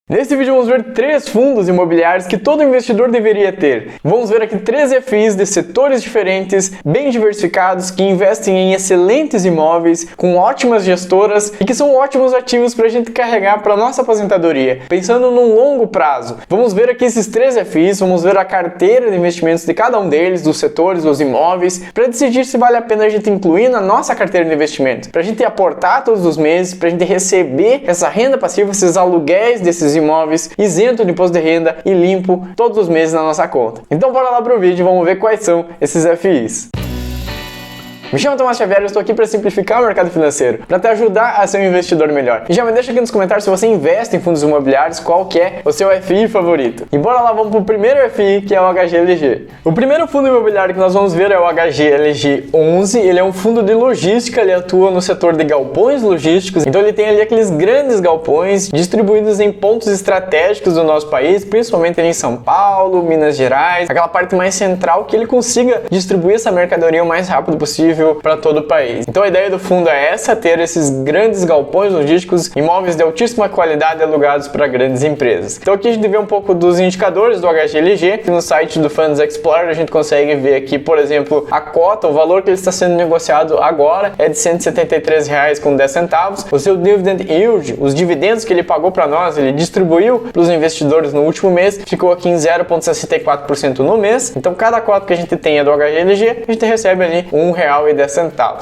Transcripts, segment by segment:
Nesse vídeo vamos ver 3 fundos imobiliários que todo investidor deveria ter. Vamos ver aqui 3 FIs de setores diferentes, bem diversificados, que investem em excelentes imóveis, com ótimas gestoras e que são ótimos ativos para a gente carregar para nossa aposentadoria, pensando num longo prazo. Vamos ver aqui esses 3 FIs, vamos ver a carteira de investimentos de cada um deles, dos setores, dos imóveis, para decidir se vale a pena a gente incluir na nossa carteira de investimento, para a gente aportar todos os meses, para a gente receber essa renda passiva, esses aluguéis desses imóveis, isento de imposto de renda e limpo todos os meses na nossa conta. Então bora lá pro vídeo e vamos ver quais são esses FIs. Me chamo Tomás Xavier e eu estou aqui para simplificar o mercado financeiro, para te ajudar a ser um investidor melhor. E já me deixa aqui nos comentários se você investe em fundos imobiliários, qual que é o seu FI favorito. E bora lá, vamos pro primeiro FI, que é o HGLG. O primeiro fundo imobiliário que nós vamos ver é o HGLG 11. Ele é um fundo de logística, ele atua no setor de galpões logísticos. Então ele tem ali aqueles grandes galpões distribuídos em pontos estratégicos do nosso país, principalmente ali em São Paulo, Minas Gerais, aquela parte mais central, que ele consiga distribuir essa mercadoria o mais rápido possível para todo o país. Então a ideia do fundo é essa, ter esses grandes galpões logísticos, imóveis de altíssima qualidade alugados para grandes empresas. Então aqui a gente vê um pouco dos indicadores do HGLG, que no site do Funds Explorer a gente consegue ver aqui, por exemplo, a cota, o valor que ele está sendo negociado agora é de R$ 173,10. O seu dividend yield, os dividendos que ele pagou para nós, ele distribuiu para os investidores no último mês, ficou aqui em 0,64% no mês. Então cada cota que a gente tem é do HGLG, a gente recebe ali R$ 1,10.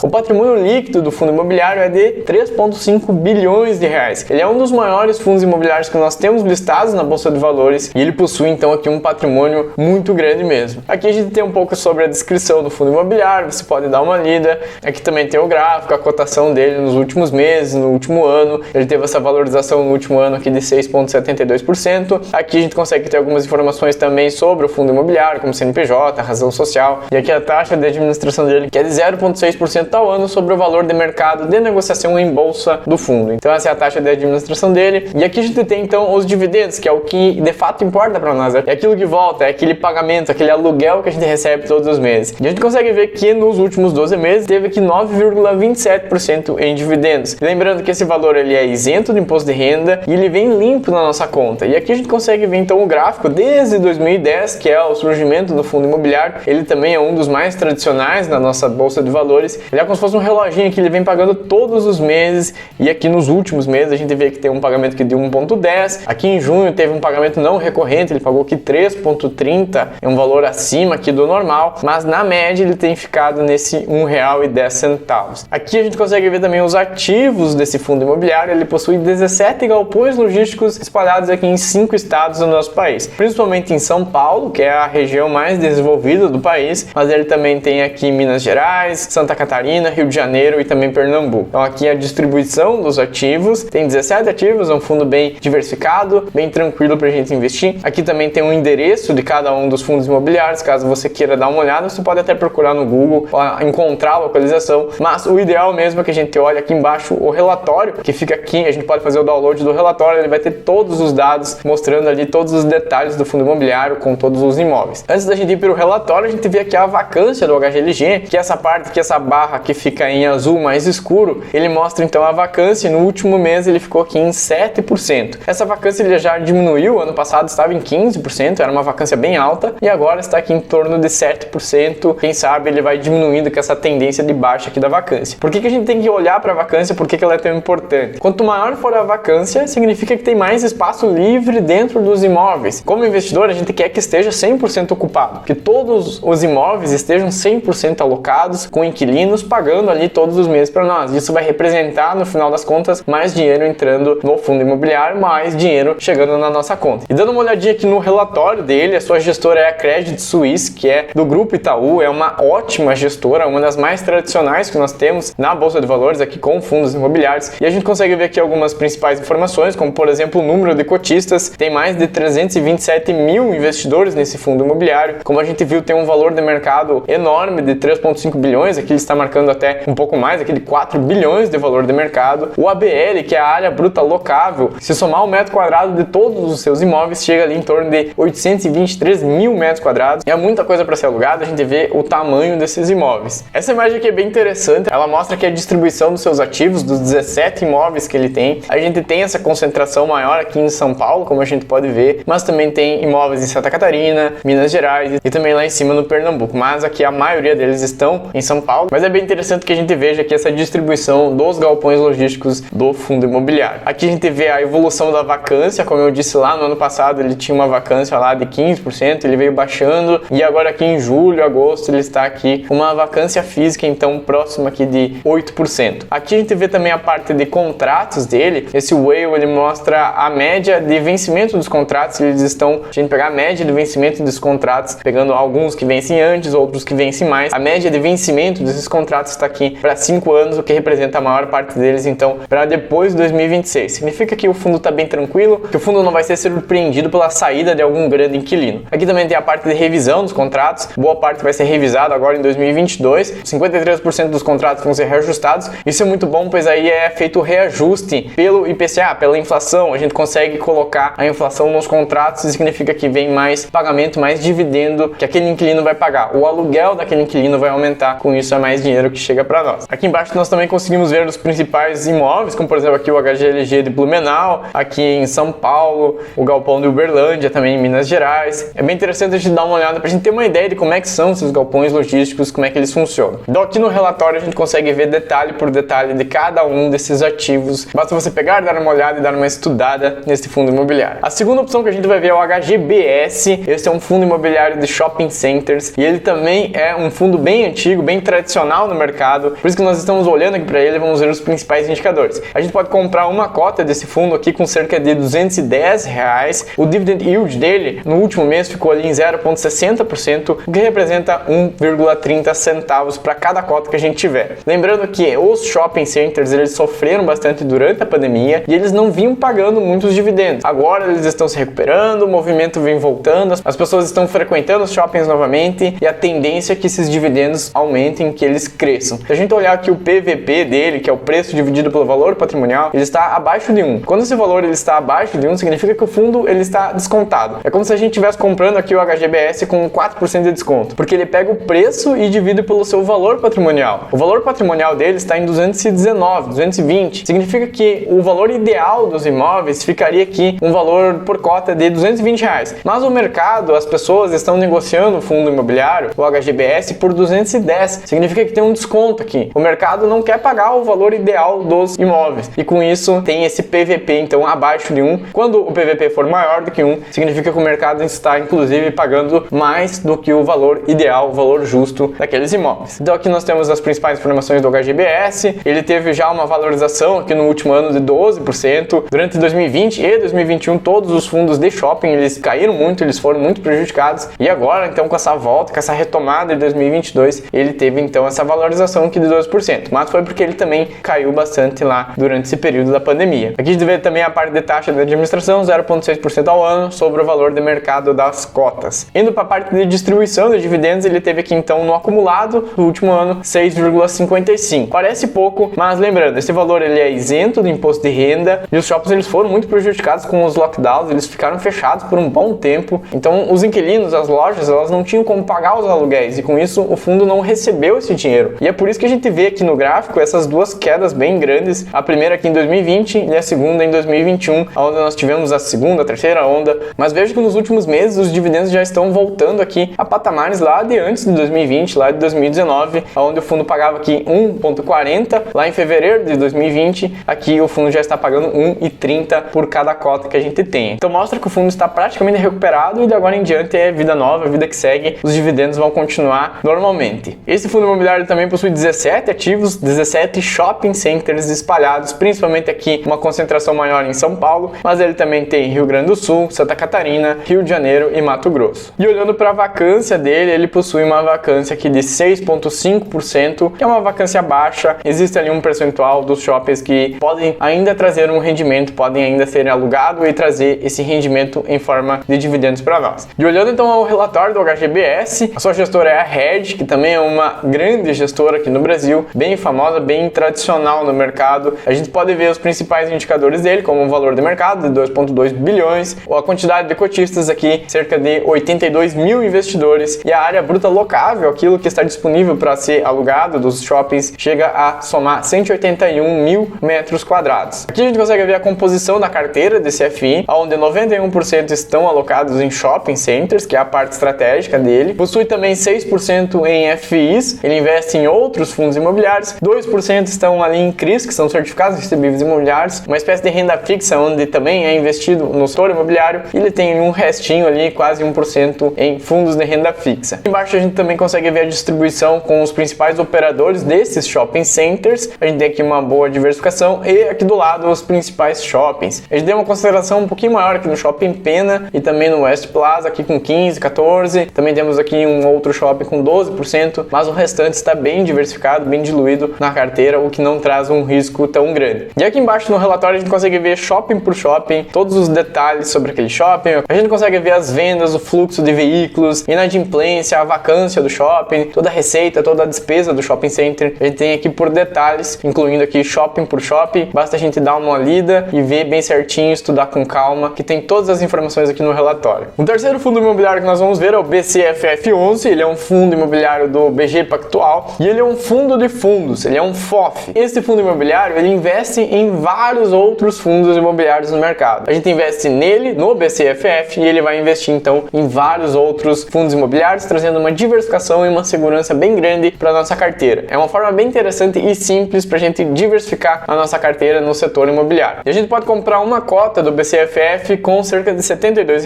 O patrimônio líquido do fundo imobiliário é de 3,5 bilhões de reais. Ele é um dos maiores fundos imobiliários que nós temos listados na Bolsa de Valores e ele possui então aqui um patrimônio muito grande mesmo. Aqui a gente tem um pouco sobre a descrição do fundo imobiliário, você pode dar uma lida. Aqui também tem o gráfico, a cotação dele nos últimos meses, no último ano. Ele teve essa valorização no último ano aqui de 6,72%. Aqui a gente consegue ter algumas informações também sobre o fundo imobiliário, como CNPJ, razão social. E aqui a taxa de administração dele, que é de 0,6% ao ano sobre o valor de mercado de negociação em bolsa do fundo. Então essa é a taxa de administração dele. E aqui a gente tem então os dividendos, que é o que de fato importa para nós. É aquilo que volta, é aquele pagamento, aquele aluguel que a gente recebe todos os meses. E a gente consegue ver que nos últimos 12 meses teve aqui 9,27% em dividendos. E lembrando que esse valor ele é isento de imposto de renda e ele vem limpo na nossa conta. E aqui a gente consegue ver então o gráfico desde 2010, que é o surgimento do fundo imobiliário. Ele também é um dos mais tradicionais na nossa bolsa de valores. Ele é como se fosse um reloginho que ele vem pagando todos os meses, e aqui nos últimos meses a gente vê que tem um pagamento que de 1,10. Aqui em junho teve um pagamento não recorrente, ele pagou aqui 3,30, é um valor acima aqui do normal, mas na média ele tem ficado nesse R$ 1,10. Aqui a gente consegue ver também os ativos desse fundo imobiliário. Ele possui 17 galpões logísticos espalhados aqui em 5 estados do nosso país, principalmente em São Paulo, que é a região mais desenvolvida do país, mas ele também tem aqui Minas Gerais, Santa Catarina, Rio de Janeiro e também Pernambuco. Então aqui a distribuição dos ativos, tem 17 ativos, é um fundo bem diversificado, bem tranquilo para a gente investir. Aqui também tem um endereço de cada um dos fundos imobiliários, caso você queira dar uma olhada, você pode até procurar no Google para encontrar a localização, mas o ideal mesmo é que a gente olhe aqui embaixo o relatório, que fica aqui, a gente pode fazer o download do relatório, ele vai ter todos os dados, mostrando ali todos os detalhes do fundo imobiliário com todos os imóveis. Antes da gente ir para o relatório, a gente vê aqui a vacância do HGLG, que é essa parte, que essa barra que fica em azul mais escuro, ele mostra então a vacância. No último mês ele ficou aqui em 7%. Essa vacância ele já diminuiu, ano passado estava em 15%, era uma vacância bem alta, e agora está aqui em torno de 7%. Quem sabe ele vai diminuindo com essa tendência de baixa aqui da vacância. Por que a gente tem que olhar para a vacância? Por que ela é tão importante? Quanto maior for a vacância, significa que tem mais espaço livre dentro dos imóveis. Como investidor, a gente quer que esteja 100% ocupado, que todos os imóveis estejam 100% alocados, com inquilinos pagando ali todos os meses para nós. Isso vai representar, no final das contas, mais dinheiro entrando no fundo imobiliário, mais dinheiro chegando na nossa conta. E dando uma olhadinha aqui no relatório dele, a sua gestora é a Credit Suisse, que é do Grupo Itaú, é uma ótima gestora, uma das mais tradicionais que nós temos na Bolsa de Valores aqui com fundos imobiliários. E a gente consegue ver aqui algumas principais informações, como por exemplo o número de cotistas. Tem mais de 327 mil investidores nesse fundo imobiliário. Como a gente viu, tem um valor de mercado enorme de 3,5 bilhões, bilhões, aqui ele está marcando até um pouco mais, aqui de 4 bilhões de valor de mercado. O ABL, que é a área bruta locável, se somar o metro quadrado de todos os seus imóveis, chega ali em torno de 823 mil metros quadrados. É muita coisa para ser alugada, a gente vê o tamanho desses imóveis. Essa imagem aqui é bem interessante, ela mostra que a distribuição dos seus ativos, dos 17 imóveis que ele tem, a gente tem essa concentração maior aqui em São Paulo, como a gente pode ver, mas também tem imóveis em Santa Catarina, Minas Gerais e também lá em cima no Pernambuco, mas aqui a maioria deles estão em São Paulo. Mas é bem interessante que a gente veja aqui essa distribuição dos galpões logísticos do fundo imobiliário. Aqui a gente vê a evolução da vacância, como eu disse lá no ano passado, ele tinha uma vacância lá de 15%, ele veio baixando e agora aqui em julho, agosto, ele está aqui com uma vacância física, então próxima aqui de 8%. Aqui a gente vê também a parte de contratos dele. Esse Whale, ele mostra a média de vencimento dos contratos, eles estão, a gente pegar a média de vencimento dos contratos, pegando alguns que vencem antes, outros que vencem mais. A média de vencimento desses contratos está aqui para 5 anos, o que representa a maior parte deles, então, para depois de 2026. Significa que o fundo está bem tranquilo, que o fundo não vai ser surpreendido pela saída de algum grande inquilino. Aqui também tem a parte de revisão dos contratos, boa parte vai ser revisada agora em 2022, 53% dos contratos vão ser reajustados. Isso é muito bom, pois aí é feito o reajuste pelo IPCA, pela inflação. A gente consegue colocar a inflação nos contratos e significa que vem mais pagamento, mais dividendo que aquele inquilino vai pagar. O aluguel daquele inquilino vai aumentar, com isso é mais dinheiro que chega para nós. Aqui embaixo nós também conseguimos ver os principais imóveis, como por exemplo aqui o HGLG de Blumenau, aqui em São Paulo, o galpão de Uberlândia, também em Minas Gerais. É bem interessante a gente dar uma olhada para a gente ter uma ideia de como é que são esses galpões logísticos, como é que eles funcionam. Então aqui no relatório a gente consegue ver detalhe por detalhe de cada um desses ativos. Basta você pegar, dar uma olhada e dar uma estudada nesse fundo imobiliário. A segunda opção que a gente vai ver é o HGBS. Esse é um fundo imobiliário de shopping centers e ele também é um fundo bem antigo, bem tradicional no mercado. Por isso que nós estamos olhando aqui para ele, vamos ver os principais indicadores. A gente pode comprar uma cota desse fundo aqui com cerca de R$210. O dividend yield dele no último mês ficou ali em 0,60%, o que representa 1,30 centavos para cada cota que a gente tiver. Lembrando que os shopping centers eles sofreram bastante durante a pandemia e eles não vinham pagando muitos dividendos. Agora eles estão se recuperando, o movimento vem voltando, as pessoas estão frequentando os shoppings novamente e a tendência é que esses dividendos aumentem, que eles cresçam. Se a gente olhar aqui o PVP dele, que é o preço dividido pelo valor patrimonial, ele está abaixo de 1. Quando esse valor ele está abaixo de 1, significa que o fundo ele está descontado. É como se a gente estivesse comprando aqui o HGBS com 4% de desconto, porque ele pega o preço e divide pelo seu valor patrimonial. O valor patrimonial dele está em 219, 220. Significa que o valor ideal dos imóveis ficaria aqui um valor por cota de R$220. Mas o mercado, as pessoas estão negociando o fundo imobiliário, o HGBS, por 210. Significa que tem um desconto aqui. O mercado não quer pagar o valor ideal dos imóveis. E com isso tem esse PVP, então abaixo de 1. Quando o PVP for maior do que 1, significa que o mercado está inclusive pagando mais do que o valor ideal, o valor justo daqueles imóveis. Então aqui nós temos as principais informações do HGBS. Ele teve já uma valorização aqui no último ano de 12%. Durante 2020 e 2021 todos os fundos de shopping eles caíram muito, eles foram muito prejudicados. E agora então com essa volta, com essa retomada de 2022, ele teve então essa valorização aqui de 12%. Mas foi porque ele também caiu bastante lá durante esse período da pandemia. Aqui a gente vê também a parte de taxa de administração, 0,6% ao ano sobre o valor de mercado das cotas. Indo para a parte de distribuição de dividendos, ele teve aqui então no acumulado do último ano 6,55. Parece pouco, mas lembrando, esse valor ele é isento do imposto de renda e os shoppings eles foram muito prejudicados com os lockdowns, eles ficaram fechados por um bom tempo. Então os inquilinos, as lojas, elas não tinham como pagar os aluguéis e com isso o fundo não recebeu esse dinheiro. E é por isso que a gente vê aqui no gráfico essas duas quedas bem grandes, a primeira aqui em 2020 e a segunda em 2021, onde nós tivemos a segunda, a terceira onda. Mas vejo que nos últimos meses os dividendos já estão voltando aqui a patamares lá de antes de 2020, lá de 2019, onde o fundo pagava aqui 1,40, lá em fevereiro de 2020, aqui o fundo já está pagando 1,30 por cada cota que a gente tem. Então mostra que o fundo está praticamente recuperado e de agora em diante é vida nova, vida que segue, os dividendos vão continuar normalmente. Esse fundo imobiliário também possui 17 ativos, 17 shopping centers espalhados, principalmente aqui uma concentração maior em São Paulo, mas ele também tem Rio Grande do Sul, Santa Catarina, Rio de Janeiro e Mato Grosso. E olhando para a vacância dele, ele possui uma vacância aqui de 6,5%, que é uma vacância baixa. Existe ali um percentual dos shoppings que podem ainda trazer um rendimento, podem ainda ser alugados e trazer esse rendimento em forma de dividendos para nós. E olhando então ao relatório do HGBS, a sua gestora é a Red, que também é uma uma grande gestora aqui no Brasil, bem famosa, bem tradicional no mercado. A gente pode ver os principais indicadores dele, como o valor de mercado de 2,2 bilhões, ou a quantidade de cotistas aqui, cerca de 82 mil investidores, e a área bruta locável, aquilo que está disponível para ser alugado dos shoppings, chega a somar 181 mil metros quadrados. Aqui a gente consegue ver a composição da carteira desse FI, onde 91% estão alocados em shopping centers, que é a parte estratégica dele. Possui também 6% em FIs, ele investe em outros fundos imobiliários, 2% estão ali em CRIs, que são certificados recebíveis imobiliários, uma espécie de renda fixa, onde também é investido no setor imobiliário, e ele tem um restinho ali, quase 1% em fundos de renda fixa. Embaixo a gente também consegue ver a distribuição com os principais operadores desses shopping centers. A gente tem aqui uma boa diversificação, e aqui do lado os principais shoppings. A gente tem uma consideração um pouquinho maior aqui no Shopping Pena e também no West Plaza, aqui com 15, 14. Também temos aqui um outro shopping com 12%, mas o restante está bem diversificado, bem diluído na carteira, o que não traz um risco tão grande. E aqui embaixo no relatório a gente consegue ver shopping por shopping, todos os detalhes sobre aquele shopping. A gente consegue ver as vendas, o fluxo de veículos, inadimplência, a vacância do shopping, toda a receita, toda a despesa do shopping center. A gente tem aqui por detalhes, incluindo aqui shopping por shopping. Basta a gente dar uma lida e ver bem certinho, estudar com calma, que tem todas as informações aqui no relatório. O terceiro fundo imobiliário que nós vamos ver é o BCFF11. Ele é um fundo imobiliário do BG Pactual e ele é um fundo de fundos, ele é um FOF. Esse fundo imobiliário, ele investe em vários outros fundos imobiliários no mercado. A gente investe nele, no BCFF, e ele vai investir então em vários outros fundos imobiliários, trazendo uma diversificação e uma segurança bem grande para a nossa carteira. É uma forma bem interessante e simples para a gente diversificar a nossa carteira no setor imobiliário. E a gente pode comprar uma cota do BCFF com cerca de R$ 72.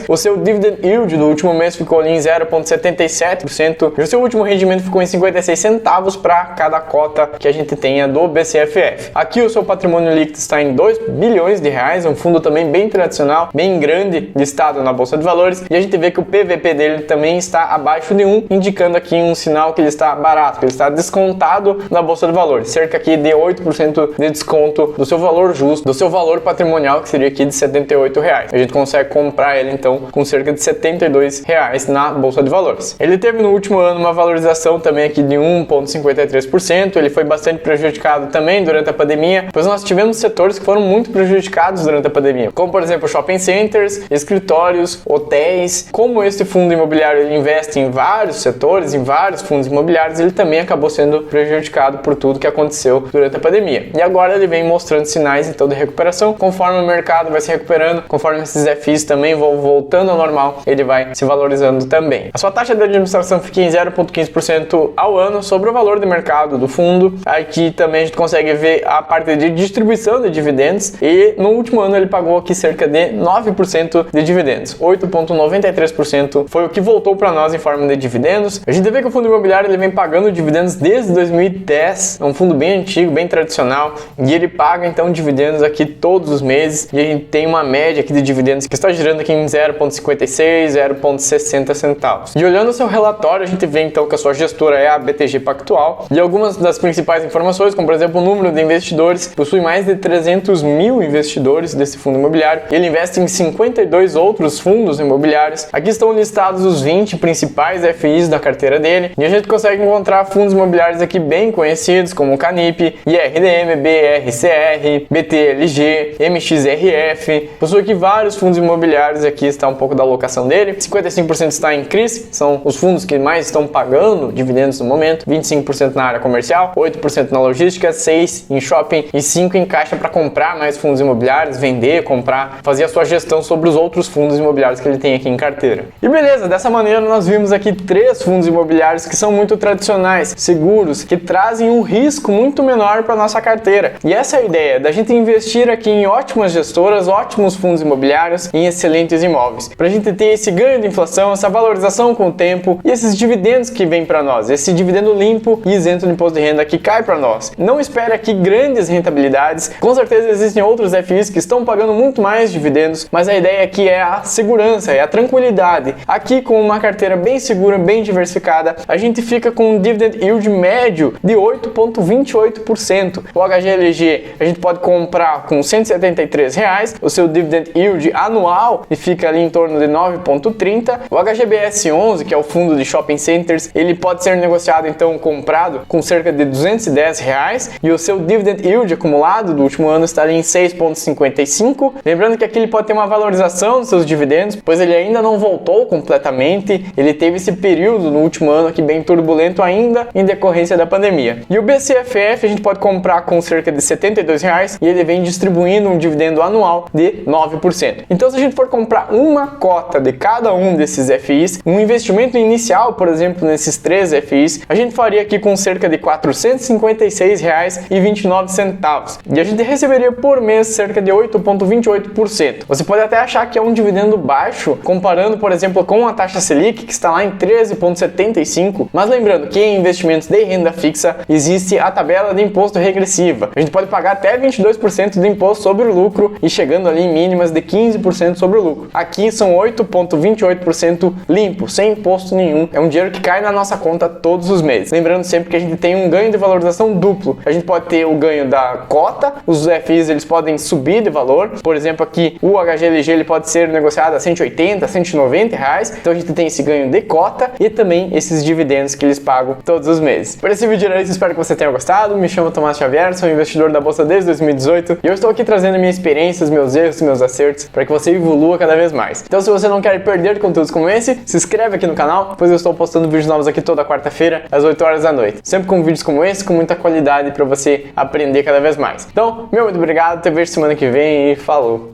O seu dividend yield no último mês ficou ali em 0,77% e o seu último rendimento ficou em 56 centavos para cada cota que a gente tenha do BCFF. Aqui o seu patrimônio líquido está em 2 bilhões de reais, um fundo também bem tradicional, bem grande, listado na Bolsa de Valores, e a gente vê que o PVP dele também está abaixo de 1, indicando aqui um sinal que ele está barato, que ele está descontado na Bolsa de Valores, cerca aqui de 8% de desconto do seu valor justo, do seu valor patrimonial, que seria aqui de R$ 78. A gente consegue comprar ele então com cerca de R$ 72 na Bolsa de Valores. Ele teve no último ano uma valorização também aqui de 1,53%, ele foi bastante prejudicado também durante a pandemia, pois nós tivemos setores que foram muito prejudicados durante a pandemia, como por exemplo shopping centers, escritórios, hotéis. Como este fundo imobiliário ele investe em vários setores, em vários fundos imobiliários, ele também acabou sendo prejudicado por tudo que aconteceu durante a pandemia. E agora ele vem mostrando sinais então de recuperação, conforme o mercado vai se recuperando, conforme esses FIs também vão voltando ao normal, ele vai se valorizando também. A sua taxa de administração fica em 0,15% ao ano sobre o valor de mercado do fundo. Aqui também a gente consegue ver a parte de distribuição de dividendos, e no último ano ele pagou aqui cerca de 9% de dividendos. 8,93% foi o que voltou para nós em forma de dividendos. A gente vê que o fundo imobiliário ele vem pagando dividendos desde 2010, é um fundo bem antigo, bem tradicional, e ele paga então dividendos aqui todos os meses, e a gente tem uma média aqui de dividendos que está girando aqui em 0,56, 0,60 centavos. E olhando o seu relatório, a gente vê então que a sua gestora é a BTG Pactual, e algumas das principais informações, como por exemplo o número de investidores, possui mais de 300 mil investidores desse fundo imobiliário. Ele investe em 52 outros fundos imobiliários. Aqui estão listados os 20 principais FIs da carteira dele, e a gente consegue encontrar fundos imobiliários aqui bem conhecidos, como o Canip, IRDM, BRCR, BTLG, MXRF. Possui aqui vários fundos imobiliários, aqui está um pouco da alocação dele. 55% está em CRIs, são os fundos que mais estão pagando dividendos no momento, 25% na área comercial, 8% na logística, 6% em shopping e 5% em caixa para comprar mais fundos imobiliários, vender, comprar, fazer a sua gestão sobre os outros fundos imobiliários que ele tem aqui em carteira. E beleza, dessa maneira nós vimos aqui 3 fundos imobiliários que são muito tradicionais, seguros, que trazem um risco muito menor para nossa carteira. E essa é a ideia, da gente investir aqui em ótimas gestoras, ótimos fundos imobiliários, em excelentes imóveis, para a gente ter esse ganho de inflação, essa valorização com o tempo e esses dividendos que vêm para nós, esse dividendo limpo e isento de imposto de renda que cai para nós. Não espere aqui grandes rentabilidades, com certeza existem outros FIs que estão pagando muito mais dividendos, mas a ideia aqui é a segurança, é a tranquilidade. Aqui com uma carteira bem segura, bem diversificada, a gente fica com um dividend yield médio de 8,28%. O HGLG a gente pode comprar com R$ 173, o seu dividend yield anual e fica ali em torno de 9,30%. O HGBS11, que é o fundo de shopping centers, ele pode pode ser negociado, então comprado com cerca de R$210 e o seu dividend yield acumulado do último ano estaria em 6,55. Lembrando que aqui ele pode ter uma valorização dos seus dividendos, pois ele ainda não voltou completamente, ele teve esse período no último ano aqui bem turbulento ainda em decorrência da pandemia. E o BCFF a gente pode comprar com cerca de R$72 e ele vem distribuindo um dividendo anual de 9%. Então, se a gente for comprar uma cota de cada um desses FIs, um investimento inicial, por exemplo, nesses 3 FIs, a gente faria aqui com cerca de R$456,29 e a gente receberia por mês cerca de 8,28%. Você pode até achar que é um dividendo baixo, comparando, por exemplo, com a taxa Selic, que está lá em 13,75%, mas lembrando que em investimentos de renda fixa existe a tabela de imposto regressiva. A gente pode pagar até 22% de imposto sobre o lucro e chegando ali em mínimas de 15% sobre o lucro. Aqui são 8,28% limpo, sem imposto nenhum. É um dinheiro que cai na nossa conta todos os meses. Lembrando sempre que a gente tem um ganho de valorização duplo. A gente pode ter o ganho da cota, os FIs eles podem subir de valor. Por exemplo, aqui o HGLG ele pode ser negociado a R$180, R$190. Então a gente tem esse ganho de cota e também esses dividendos que eles pagam todos os meses. Por esse vídeo era isso, espero que você tenha gostado. Me chamo Tomás Xavier, sou investidor da Bolsa desde 2018 e eu estou aqui trazendo minha experiência, os meus erros, meus acertos, para que você evolua cada vez mais. Então, se você não quer perder conteúdos como esse, se inscreve aqui no canal, pois eu estou postando vídeos novos aqui toda quarta-feira, às 8 horas da noite. Sempre com vídeos como esse, com muita qualidade para você aprender cada vez mais. Então, muito obrigado, te vejo semana que vem e falou!